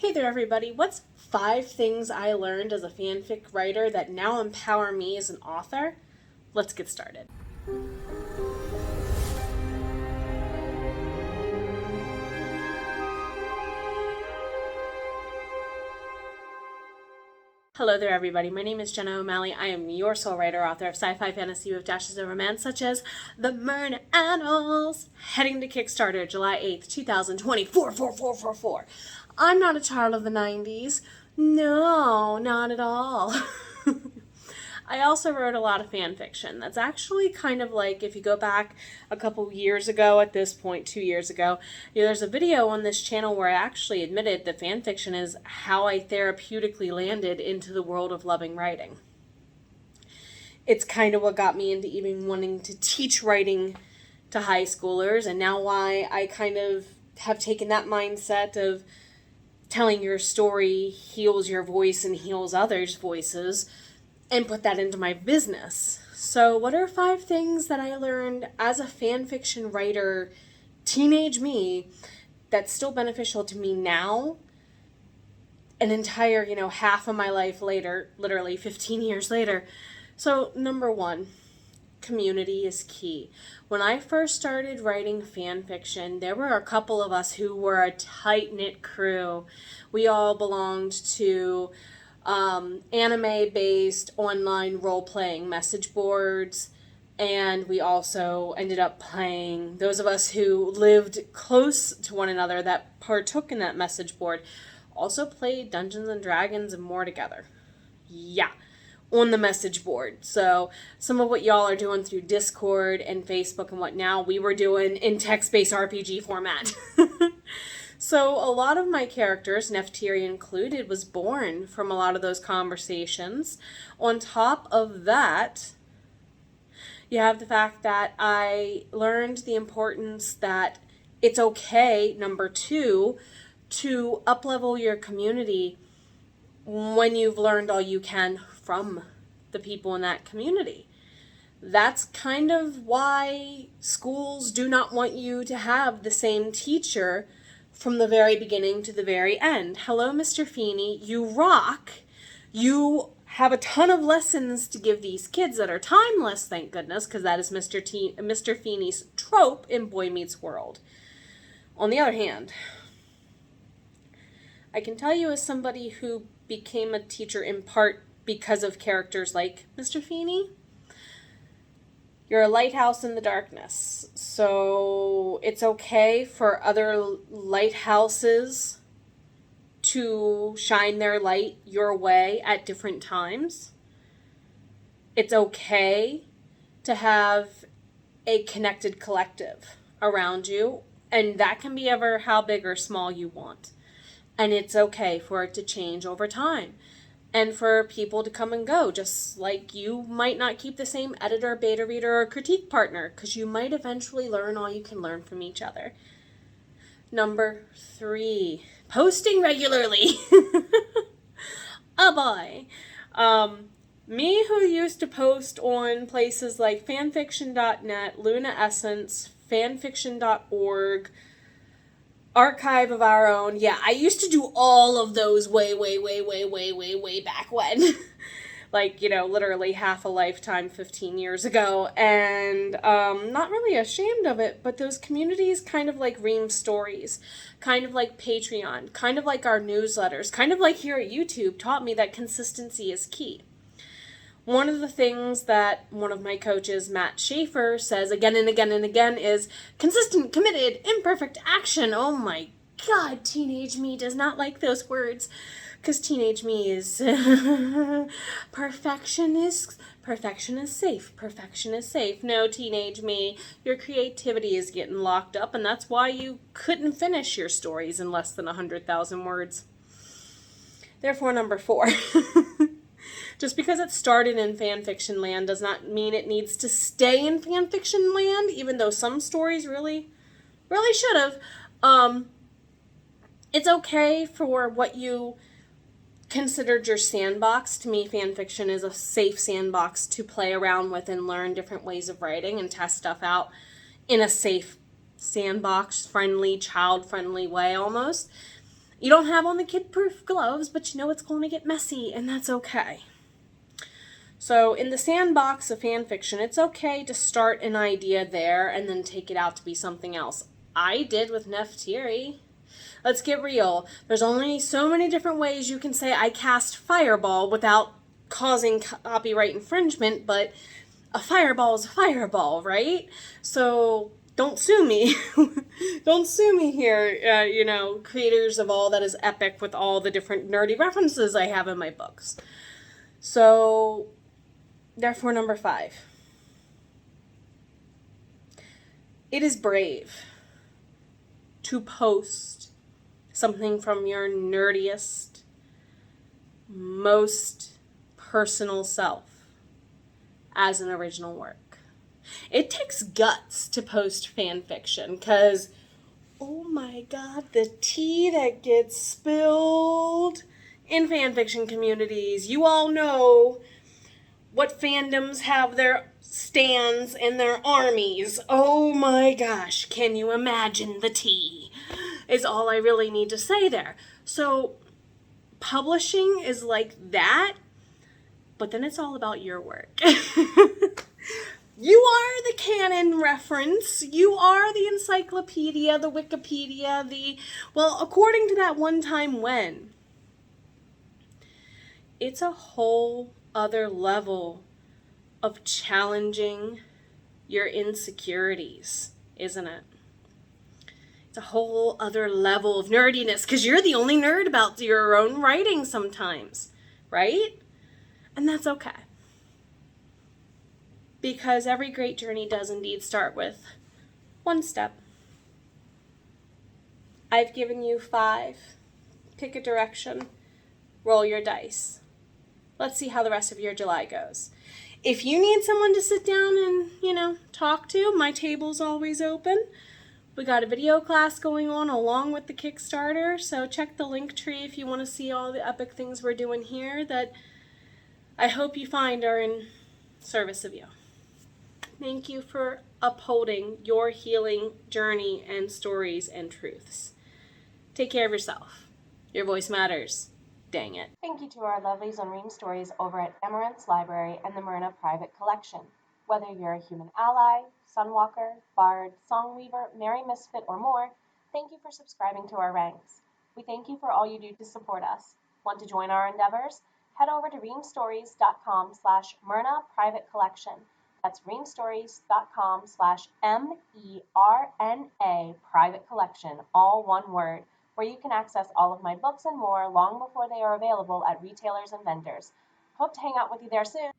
Hey there everybody, what's 5 things I learned as a fanfic writer that now empower me as an author? Let's get started. Hello there everybody, my name is Jenna O'Malley. I am your soul writer, author of sci-fi fantasy with dashes of romance such as The Myrna Annals, heading to Kickstarter July 8th, 2024. I'm not a child of the 90s. No, not at all. I also wrote a lot of fan fiction. That's actually kind of like, if you go back a couple years ago, at this point, 2 years ago, there's a video on this channel where I actually admitted that fan fiction is how I therapeutically landed into the world of loving writing. It's kind of what got me into even wanting to teach writing to high schoolers, and now why I kind of have taken that mindset of telling your story heals your voice and heals others' voices, and put that into my business. So what are 5 things that I learned as a fan fiction writer, teenage me, that's still beneficial to me now, an entire, half of my life later, literally 15 years later? So number 1, community is key. When I first started writing fan fiction, there were a couple of us who were a tight-knit crew. We all belonged to anime-based online role-playing message boards, and we also ended up playing, those of us who lived close to one another that partook in that message board, also played Dungeons and Dragons and more together. Yeah, on the message board. So some of what y'all are doing through Discord and Facebook and what now we were doing in text-based RPG format. So a lot of my characters, Neftiri included, was born from a lot of those conversations. On top of that, you have the fact that I learned the importance that it's okay, number 2, to up-level your community when you've learned all you can from the people in that community. That's kind of why schools do not want you to have the same teacher from the very beginning to the very end. Hello, Mr. Feeney, you rock. You have a ton of lessons to give these kids that are timeless, thank goodness, because that is Mr. Feeney's trope in Boy Meets World. On the other hand, I can tell you as somebody who became a teacher in part because of characters like Mr. Feeney, you're a lighthouse in the darkness. So it's okay for other lighthouses to shine their light your way at different times. It's okay to have a connected collective around you, and that can be ever how big or small you want. And it's okay for it to change over time. And for people to come and go, just like you might not keep the same editor, beta reader, or critique partner, because you might eventually learn all you can learn from each other. Number 3, posting regularly. Oh boy. Me who used to post on places like fanfiction.net, Luna Essence, fanfiction.org, Archive of Our Own. Yeah, I used to do all of those way back when. Like, literally half a lifetime 15 years ago. And not really ashamed of it, but those communities kind of like Ream Stories, kind of like Patreon, kind of like our newsletters, kind of like here at YouTube taught me that consistency is key. One of the things that one of my coaches, Matt Schaefer, says again and again and again is consistent, committed, imperfect action. Oh my God, teenage me does not like those words, because teenage me is perfection is safe. Perfection is safe. No, teenage me, your creativity is getting locked up, and that's why you couldn't finish your stories in less than 100,000 words. Therefore, number 4. Just because it started in fanfiction land does not mean it needs to stay in fanfiction land, even though some stories really should have. It's okay for what you considered your sandbox. To me, fanfiction is a safe sandbox to play around with and learn different ways of writing and test stuff out in a safe sandbox-friendly, child-friendly way almost. You don't have on the kid-proof gloves, but you know it's going to get messy, and that's okay. So in the sandbox of fan fiction, it's okay to start an idea there and then take it out to be something else. I did with Neftiri. Let's get real. There's only so many different ways you can say I cast Fireball without causing copyright infringement, but a fireball is a fireball, right? So don't sue me. Don't sue me here, creators of all that is epic with all the different nerdy references I have in my books. So, therefore, number 5. It is brave to post something from your nerdiest, most personal self as an original work. It takes guts to post fan fiction because, oh my god, the tea that gets spilled in fan fiction communities. You all know what fandoms have their stands and their armies. Oh my gosh, can you imagine the tea? Is all I really need to say there. So publishing is like that, but then it's all about your work. You are the canon reference. You are the encyclopedia, the Wikipedia, according to that one time when. It's a whole other level of challenging your insecurities, isn't it? It's a whole other level of nerdiness because you're the only nerd about your own writing sometimes, right? And that's okay. Because every great journey does indeed start with one step. I've given you 5. Pick a direction. Roll your dice. Let's see how the rest of your July goes. If you need someone to sit down and, talk to, my table's always open. We got a video class going on along with the Kickstarter, so check the link tree if you want to see all the epic things we're doing here that I hope you find are in service of you. Thank you for upholding your healing journey and stories and truths. Take care of yourself. Your voice matters. Dang it. Thank you to our lovelies on Ream Stories over at Emerald's Library and the Myrna Private Collection. Whether you're a human ally, sunwalker, bard, songweaver, merry misfit, or more, thank you for subscribing to our ranks. We thank you for all you do to support us. Want to join our endeavors? Head over to reamstories.com/Myrna Private Collection. That's reamstories.com/MERNA Private Collection, all one word, where you can access all of my books and more long before they are available at retailers and vendors. Hope to hang out with you there soon.